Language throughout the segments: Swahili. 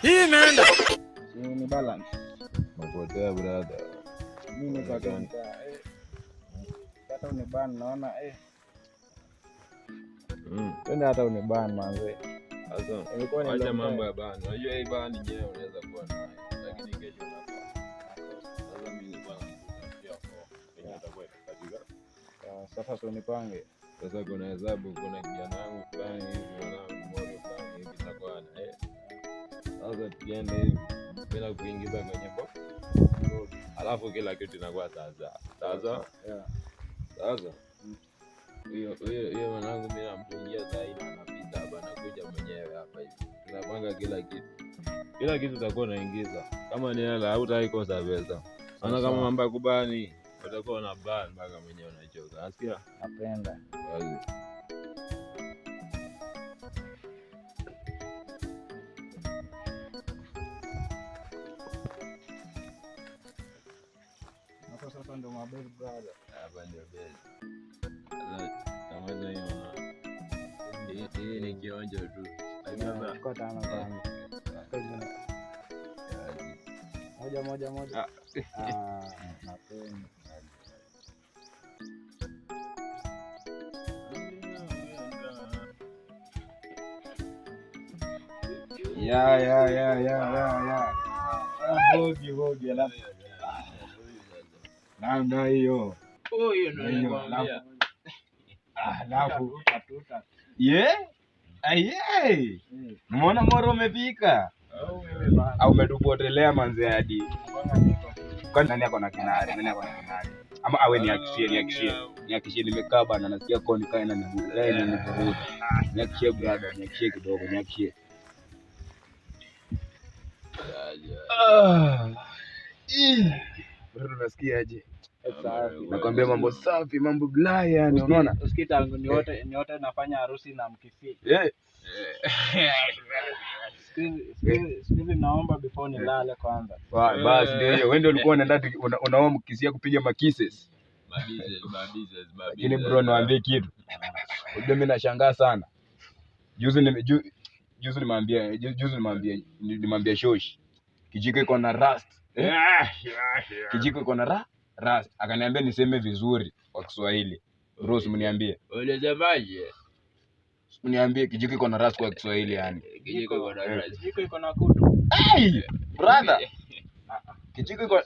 Hii imeenda. Ni balance. Mapotea brother. Mimi kwa kanta. Hata uniban naona Twende hata uniban manze. Sasa Ilikuwa ni acha mambo ya ban. Unajua hii ban yenyewe unaweza kuwa nayo. Lakini kesho unapata. Sasa mimi nilikuwa nafikiria kwa Kenya itakuwa katika. Sasa tunipange. Sasa kuna hesabu, kuna kijana wangu fulani hivi, mwanangu mmoja fulani hivi itakuwa na sasa tukienda hivi bila kuingiza kwenye box. Alafu kila kitu inakuwa sasa. Sasa hiyo mwanangu mimi namtungia saa hii na anapita hapa, anakuja mwenyewe hapa hivi. Tunapanga kila kitu. Kila kitu utakuwa unaingiza. Kama ni hela hautaikosa pesa. Maana kama mambo ya kubani utakuwa na ban mpaka mwenyewe unachoka. Nasikia? Napenda. Wazi. Hapo sasa ndio mabel brother. Hapa ndio best. Kama hiyo hii ni kionjo tu. Kwa tano tano. Moja. Napenda. Ya. Hogi alafu. Namna hiyo. Hiyo ndio nakwambia. Alafu tuta. Aye. Umeona moro umepika? Au umetupotelea manze hadi. Kwani nani ako na kinari? Ama awe niakishie nimekaa bana nasikia koni kae na miguu. Niakishie brother, niakishie kidogo, niakishie. Bro unasikiaje? Nakwambia mambo safi, mambo blaya yani unaona? Usikita ni wote nafanya harusi na mkifii. Sikizi naomba before nilale kwanza. Basi ndio hiyo. Wewe ndio ulikuwa unaomba mkisia kupiga makises. Mabises. Lakini bro niwaambie kitu. Unajua mimi nashangaa sana. Juzi nimwambia Shosh. Kijiko iko na rust. Kijiko iko na rust. Akaniambia niseme vizuri kwa Kiswahili. Bro mniambie. Unasemaje? Mniambie kijiko iko na rust kwa Kiswahili yani. Kijiko iko na rust. Kijiko iko na kutu. Hey! Brother. Kijiko iko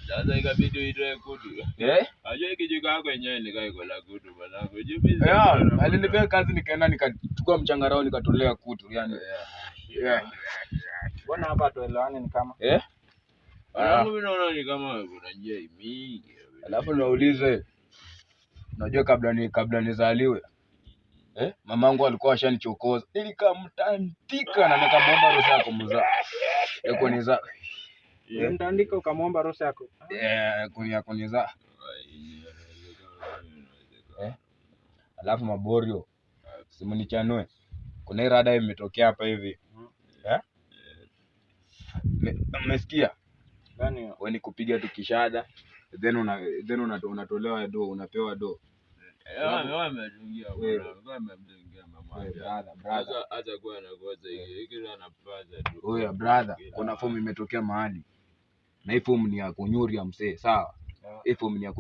Sasa ikabidi uitoe kutu. Ajua kijiko yako yenyewe ni iko la kutu bwana. Alinipea kazi nikaenda nikachukua mchangarao nikatolea kutu yani. Mbona hapa tuelewane ni kama? Mimi naona ni kama kuna njia mingi. Alafu naulize. Unajua kabla nizaliwe. Mamangu alikuwa ashanichokoza. Nilikamtandika na nikamwomba ruhusa yako mzaa. Yako niza. Mtandika ukamwomba ruhusa yako. Kunizaa. Alafu maborio. Simunichanue. Kuna hii rada imetokea hapa hivi. Umesikia? Gani hiyo? Wewe ni kupiga tu kishada. Then unatolewa do, unapewa do. Ametungia brother. Acha kwa na ngoja hiki anapaza tu. Oya brother, kuna fomu imetokea mahali. Na hii fomu ni ya kunyuria msee, sawa? Hii fomu ni ya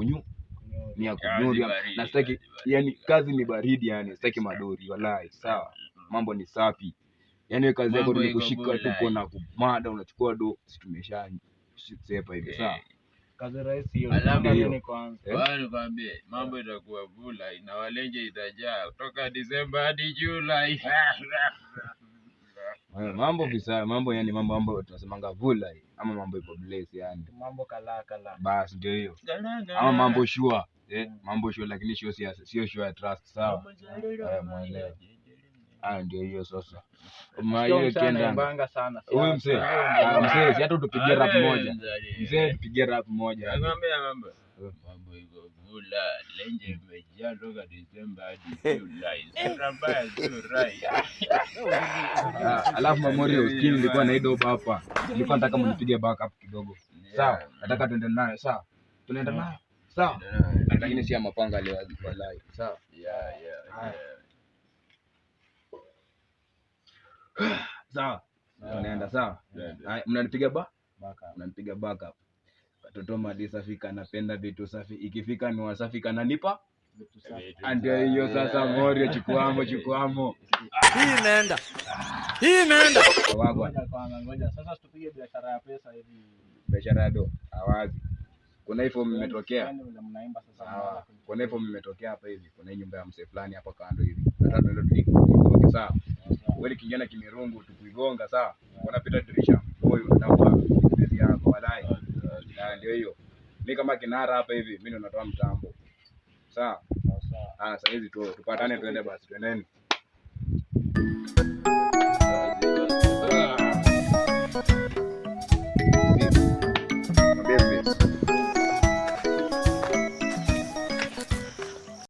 kunyuria. Na sitaki yani kazi ni baridi yani, sitaki madori wallahi, sawa? Mambo ni safi. Yani kazi yako ni kushika tupo na kumada unachukua do, si tumeshani. Sepa hivi, sawa? Kazi rahisi hiyo. Ndio kwanza. Bwana nikwambie mambo itakuwa vula na walenje itajaa kutoka Disemba hadi Julai. Mambo visa, mambo yani mambo tunasemanga vula ama mambo ipo blaze yani. Mambo kala. Basi ndio hiyo. Ama mambo sure. Mambo sure lakini sio sure ya trust, sawa? Muelewa. Ndio hiyo sasa. Hiyo kenda mbanga sana. Huyu mzee si hata tupigie rap moja. Mzee tupigie rap moja. Nakwambia mambo iko vula, lenje imejaa toka Disemba hadi Julai. Sura mbaya sio rai. Alafu Memorial skin nilikuwa na ido hapa. Nilikuwa nataka mnipige backup kidogo. Sawa? Nataka tuende nayo, sawa? Tunaenda nayo. Sawa? Lakini si ya mapanga leo wallahi. Sawa? Yeah. Sawa. Tunaenda sawa. Haya, mnanipiga backup. Watoto mali safi kanapenda vitu safi. Ikifika ni wasafi kananipa. Ndio hiyo sasa Morio chukuamo. Hii imeenda. Ngoja. Sasa tupige biashara ya pesa hivi. Biashara ya do. Awazi. Kuna hii fomu imetokea. Mnaimba sasa. Kuna hii fomu imetokea hapa hivi. Kuna hii nyumba ya mzee fulani hapa kando hivi. Nataka ndio tuigonge sawa. Wewe kijana kimerungu tukuigonga sawa. Unapita dirisha. Wewe unataka pesa yako baadaye. Ndio hiyo. Mimi kama kinara hapa hivi, mimi ndo natoa mtambo. Sawa? Sasa hizi tupatane tuende basi. Twendeni.